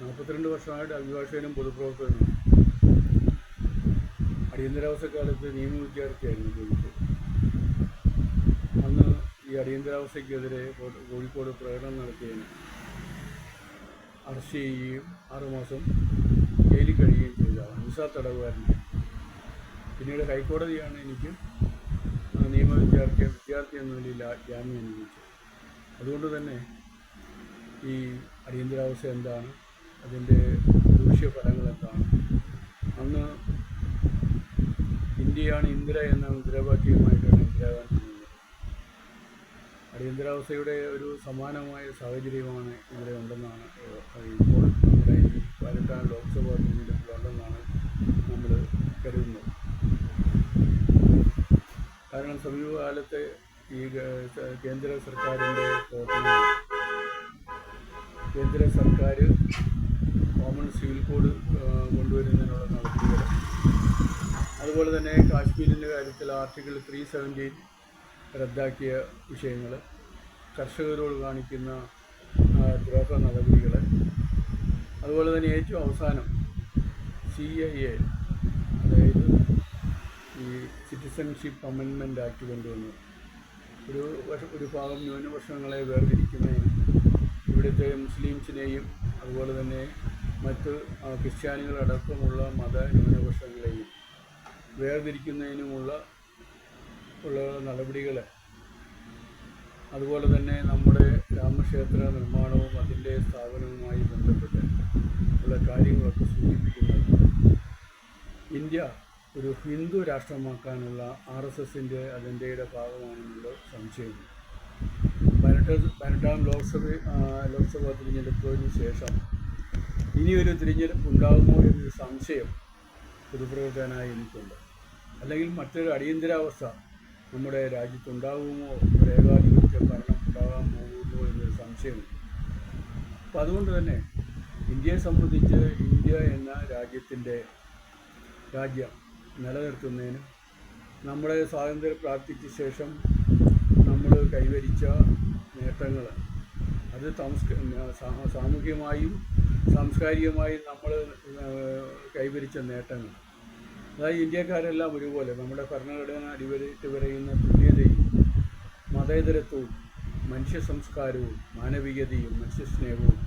42 വർഷമായിട്ട് അഭിഭാഷകനും പൊതുപ്രവർത്തകനും. അടിയന്തരാവസ്ഥക്കാലത്ത് നിയമ വിദ്യാർത്ഥിയായിരുന്നു ജോലിക്ക്. അന്ന് ഈ അടിയന്തരാവസ്ഥയ്ക്കെതിരെ കോഴിക്കോട് പ്രകടനം നടത്തിയതിന് അറസ്റ്റ് ചെയ്യുകയും 6 മാസം ജയിലിൽ കഴിയുകയും ചെയ്ത ഹിംസാ തടവുകാരനെ പിന്നീട് ഹൈക്കോടതിയാണ് എനിക്ക് നിയമ വിദ്യാർത്ഥി എന്ന നിലയിൽ ജാമ്യം അനുവദിച്ചത്. അതുകൊണ്ട് തന്നെ ഈ അടിയന്തരാവസ്ഥ എന്താണ്, അതിൻ്റെ ദൂഷ്യഫലങ്ങൾ എന്താണ്, അന്ന് ഇന്ത്യയാണ് ഇന്ദിര എന്ന മുദ്രാവാക്യവുമായിട്ടാണ് ഇന്ദിരാഗാന്ധി നിന്നത്. അടിയന്തരാവസ്ഥയുടെ ഒരു സമാനമായ സാഹചര്യമാണ് ഇവിടെ ഉണ്ടെന്നാണ് ഇപ്പോൾ നമ്മുടെ ഈ പാലക്കാട് ലോക്സഭാ തിരഞ്ഞെടുപ്പിലുണ്ടെന്നാണ് നമ്മൾ കരുതുന്നത്. കാരണം സമീപകാലത്തെ ഈ കേന്ദ്ര സർക്കാരിൻ്റെ പ്രവർത്തനങ്ങൾ, കേന്ദ്ര സർക്കാർ കോമൺ സിവിൽ കോഡ് കൊണ്ടുവരുന്നതിനുള്ള നടപടികൾ, അതുപോലെ തന്നെ കാശ്മീരിൻ്റെ കാര്യത്തിൽ ആർട്ടിക്കിൾ 317 റദ്ദാക്കിയ വിഷയങ്ങൾ, കർഷകരോട് കാണിക്കുന്ന ദ്രോഹ നടപടികൾ, അതുപോലെ തന്നെ ഏറ്റവും അവസാനം CIA, അതായത് ഈ സിറ്റിസൺഷിപ്പ് അമെൻമെൻറ്റ് ആക്ട് കൊണ്ടുവന്നു ഒരു ഭാഗം ന്യൂനപക്ഷങ്ങളെ വേർതിരിക്കുന്നതിന്, ഇവിടുത്തെ മുസ്ലിംസിനെയും അതുപോലെ തന്നെ മറ്റ് ക്രിസ്ത്യാനികളടക്കമുള്ള മത ന്യൂനപക്ഷങ്ങളെയും വേർതിരിക്കുന്നതിനുമുള്ള നടപടികൾ, അതുപോലെ തന്നെ നമ്മുടെ രാമക്ഷേത്ര നിർമ്മാണവും അതിൻ്റെ സ്ഥാപനവുമായി ബന്ധപ്പെട്ട് ഉള്ള കാര്യങ്ങളൊക്കെ സൂചിപ്പിക്കുന്നത് ഇന്ത്യ ഒരു ഹിന്ദു രാഷ്ട്രമാക്കാനുള്ള RSSൻ്റെ അജണ്ടയുടെ ഭാഗമാണെന്നുള്ള സംശയം. 18ാം ലോക്സഭാ തിരഞ്ഞെടുപ്പിന് ശേഷം ഇനിയൊരു തിരഞ്ഞെടുപ്പ് ഉണ്ടാകുമോ എന്നൊരു സംശയം പൊതുപ്രവർത്തകനായി എനിക്കുണ്ട്. അല്ലെങ്കിൽ മറ്റൊരു അടിയന്തരാവസ്ഥ നമ്മുടെ രാജ്യത്തുണ്ടാകുമോ, ഒരു ഏകാധിപത്യ ഭരണം ഉണ്ടാകാൻ പോകുമോ എന്നൊരു സംശയമുണ്ട്. അപ്പോൾ അതുകൊണ്ട് തന്നെ ഇന്ത്യയെ സംബന്ധിച്ച് ഇന്ത്യ എന്ന രാജ്യം നിലനിർത്തുന്നതിന് നമ്മുടെ സ്വാതന്ത്ര്യപ്രാപ്തിക്ക് ശേഷം നമ്മൾ കൈവരിച്ച നേട്ടങ്ങൾ, അത് സാമൂഹികമായും സാംസ്കാരികമായും നമ്മൾ കൈവരിച്ച നേട്ടങ്ങൾ, അതായത് ഇന്ത്യക്കാരെല്ലാം ഒരുപോലെ നമ്മുടെ ഭരണഘടന അടിവരയിട്ട് പറയുന്ന തുല്യതയും മതേതരത്വവും മനുഷ്യ സംസ്കാരവും മാനവികതയും മനുഷ്യസ്നേഹവും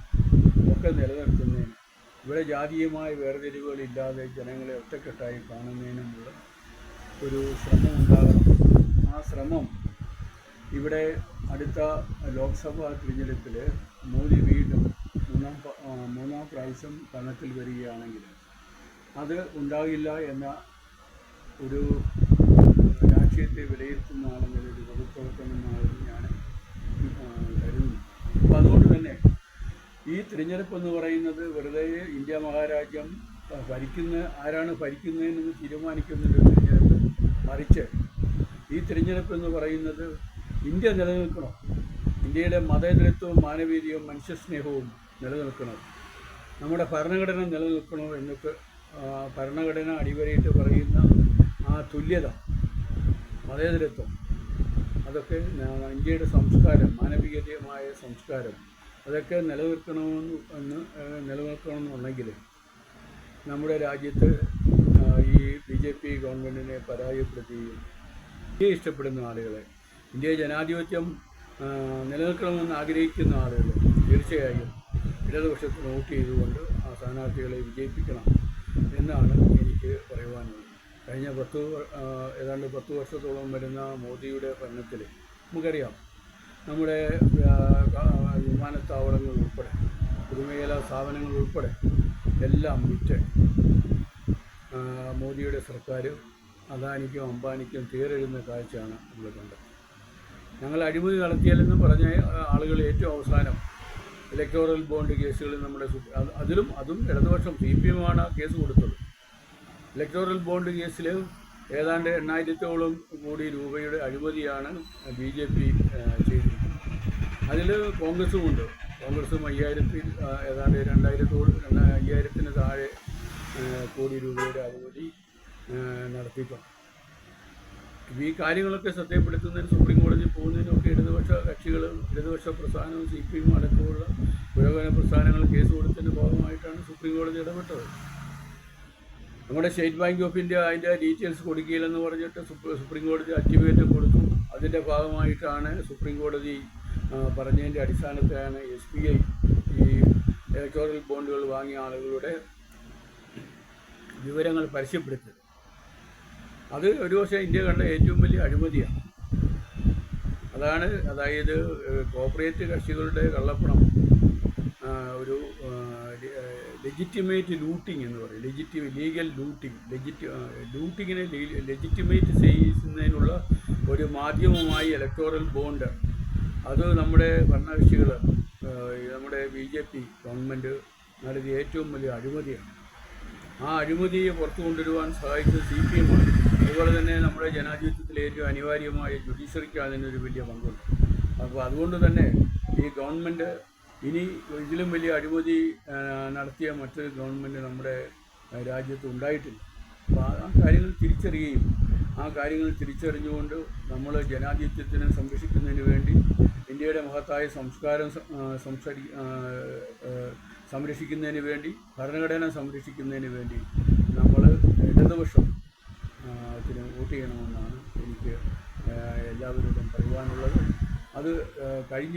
ഒക്കെ നിലനിർത്തുന്നതിന്, ഇവിടെ ജാതീയമായ വേർതിരിവുകളില്ലാതെ ജനങ്ങളെ ഒറ്റക്കെട്ടായി കാണുന്നതിനുമുള്ള ഒരു ശ്രമം ഉണ്ടാകണം. ആ ശ്രമം ഇവിടെ അടുത്ത ലോക്സഭാ തിരഞ്ഞെടുപ്പിൽ മോദി വീണ്ടും മൂന്നാം പ്രാവശ്യം ഭരണത്തിൽ വരികയാണെങ്കിൽ അത് ഉണ്ടാകില്ല എന്ന ഒരു രാഷ്ട്രീയത്തെ വിലയിരുത്തുന്ന ആളെങ്കിൽ ഒരു പൊതുപ്രവർത്തനമാണെന്ന് ഞാൻ കരുതുന്നു. അപ്പോൾ അതുകൊണ്ട് തന്നെ ഈ തിരഞ്ഞെടുപ്പെന്ന് പറയുന്നത് വെറുതെ ഇന്ത്യ മഹാരാജ്യം ആരാണ് ഭരിക്കുന്നതെന്ന് തീരുമാനിക്കുന്നൊരു തിരഞ്ഞെടുപ്പ്, മറിച്ച് ഈ തിരഞ്ഞെടുപ്പെന്ന് പറയുന്നത് ഇന്ത്യ നിലനിൽക്കണം, ഇന്ത്യയുടെ മതേതരത്വവും മാനവീയതയും മനുഷ്യസ്നേഹവും നിലനിൽക്കണം, നമ്മുടെ ഭരണഘടന നിലനിൽക്കണോ എന്നൊക്കെ ഭരണഘടന അടിവരയിട്ട് പറയുന്ന ആ തുല്യത, മതേതരത്വം, അതൊക്കെ ഇന്ത്യയുടെ സംസ്കാരം, മാനവികതമായ സംസ്കാരം, അതൊക്കെ നിലനിൽക്കണമെന്നുണ്ടെങ്കിൽ നമ്മുടെ രാജ്യത്ത് ഈ BJP ഗവൺമെൻറ്റിനെ പരാജയപ്പെടുത്തുകയും ഇന്ത്യയെ ഇഷ്ടപ്പെടുന്ന ആളുകളെ, ഇന്ത്യ ജനാധിപത്യം നിലനിൽക്കണമെന്ന് ആഗ്രഹിക്കുന്ന ആളുകൾ തീർച്ചയായും ഇടതുപക്ഷത്ത് വോട്ട് ചെയ്തുകൊണ്ട് ആ സ്ഥാനാർത്ഥികളെ വിജയിപ്പിക്കണം എന്നാണ് എനിക്ക് പറയുവാനുള്ളത്. കഴിഞ്ഞ ഏതാണ്ട് 10 വർഷത്തോളം വരുന്ന മോദിയുടെ ഭരണത്തിൽ നമുക്കറിയാം, നമ്മുടെ വിമാനത്താവളങ്ങൾ ഉൾപ്പെടെ പൊതുമേഖലാ സ്ഥാപനങ്ങൾ ഉൾപ്പെടെ എല്ലാം വിറ്റ് മോദിയുടെ സർക്കാർ അദാനിക്കും അംബാനിക്കും തീരെഴുന്ന കാഴ്ചയാണ് നമ്മൾ കണ്ടത്. ഞങ്ങൾ അഴിമതി നടത്തിയാലെന്ന് പറഞ്ഞ ആളുകൾ ഏറ്റവും അവസാനം ഇലക്ടോറൽ ബോണ്ട് കേസുകളിൽ നമ്മുടെ അതും ഇടതുപക്ഷം CPM ആണ് കേസ് കൊടുത്തത്. ഇലക്ടോറൽ ബോണ്ട് കേസിൽ ഏതാണ്ട് 8,000-ഓളം കോടി രൂപയുടെ അഴിമതിയാണ് BJP ചെയ്തിരിക്കുന്നത്. അതിൽ കോൺഗ്രസുമുണ്ട്. കോൺഗ്രസും 5,000 ഏതാണ്ട് 2,000-ന് താഴെ കോടി രൂപയുടെ അഴിമതി നടത്തിയിട്ടുണ്ട്. ഈ കാര്യങ്ങളൊക്കെ ശ്രദ്ധപ്പെടുത്തുന്നതിന് സുപ്രീം കോടതിയിൽ പോകുന്നതിനൊക്കെ ഇടതുപക്ഷ കക്ഷികളും ഇടതുപക്ഷ പ്രസ്ഥാനവും CPM അടക്കമുള്ള പുരോഗമന പ്രസ്ഥാനങ്ങൾ കേസ് കൊടുത്തതിൻ്റെ ഭാഗമായിട്ടാണ് സുപ്രീം കോടതി ഇടപെട്ടത്. നമ്മുടെ സ്റ്റേറ്റ് ബാങ്ക് ഓഫ് ഇന്ത്യ അതിൻ്റെ ഡീറ്റെയിൽസ് കൊടുക്കില്ലെന്ന് പറഞ്ഞിട്ട് സുപ്രീം കോടതി അൾട്ടിമേറ്റം കൊടുത്തു. അതിൻ്റെ ഭാഗമായിട്ടാണ് സുപ്രീം കോടതി പറഞ്ഞതിൻ്റെ അടിസ്ഥാനത്തിലാണ് SBI ഈ ഇലക്ടോറൽ ബോണ്ടുകൾ വാങ്ങിയ ആളുകളുടെ വിവരങ്ങൾ പരസ്യപ്പെടുത്തിയത്. അത് ഒരുപക്ഷെ ഇന്ത്യ കണ്ട ഏറ്റവും വലിയ അഴിമതിയാണ്. അതായത് കോർപ്പറേറ്റ് കക്ഷികളുടെ കള്ളപ്പണം ഒരു ലെജിറ്റിമേറ്റ് ലൂട്ടിങ് എന്ന് പറയും, ലീഗൽ ലൂട്ടിങ്ങിനെ ലെജിറ്റിമേറ്റ് ചെയ്യുന്നതിനുള്ള ഒരു മാധ്യമമായി ഇലക്ടോറൽ ബോണ്ട് അത് നമ്മുടെ ഭരണകക്ഷികൾ, നമ്മുടെ BJP ഗവൺമെൻറ് നടത്തിയ ഏറ്റവും വലിയ അഴിമതിയാണ്. ആ അഴിമതിയെ പുറത്തു കൊണ്ടുവരുവാൻ സഹായിച്ചത് CPM ആണ്. അതുപോലെ തന്നെ നമ്മുടെ ജനാധിപത്യത്തിലെ ഏറ്റവും അനിവാര്യമായ ജുഡീഷ്യറിക്ക് അതിനൊരു വലിയ പങ്കുണ്ട്. അപ്പോൾ അതുകൊണ്ട് തന്നെ ഈ ഗവൺമെൻറ് ഇനി ഇതിലും വലിയ അഴിമതി നടത്തിയ മറ്റൊരു ഗവൺമെൻറ് നമ്മുടെ രാജ്യത്ത് ഉണ്ടായിട്ടില്ല. അപ്പോൾ ആ കാര്യങ്ങൾ തിരിച്ചറിയുകയും ആ കാര്യങ്ങൾ തിരിച്ചറിഞ്ഞുകൊണ്ട് നമ്മൾ ജനാധിപത്യത്തിനെ സംരക്ഷിക്കുന്നതിന് വേണ്ടി, ഇന്ത്യയുടെ മഹത്തായ സംസ്കാരം സംരക്ഷിക്കുന്നതിന് വേണ്ടി, ഭരണഘടന സംരക്ഷിക്കുന്നതിന് വേണ്ടി നമ്മൾ ഇടതുപക്ഷത്തിന് വോട്ട് ചെയ്യണമെന്നാണ് എനിക്ക് എല്ലാവരോടും പറയുവാനുള്ളത്. അത് കഴിഞ്ഞ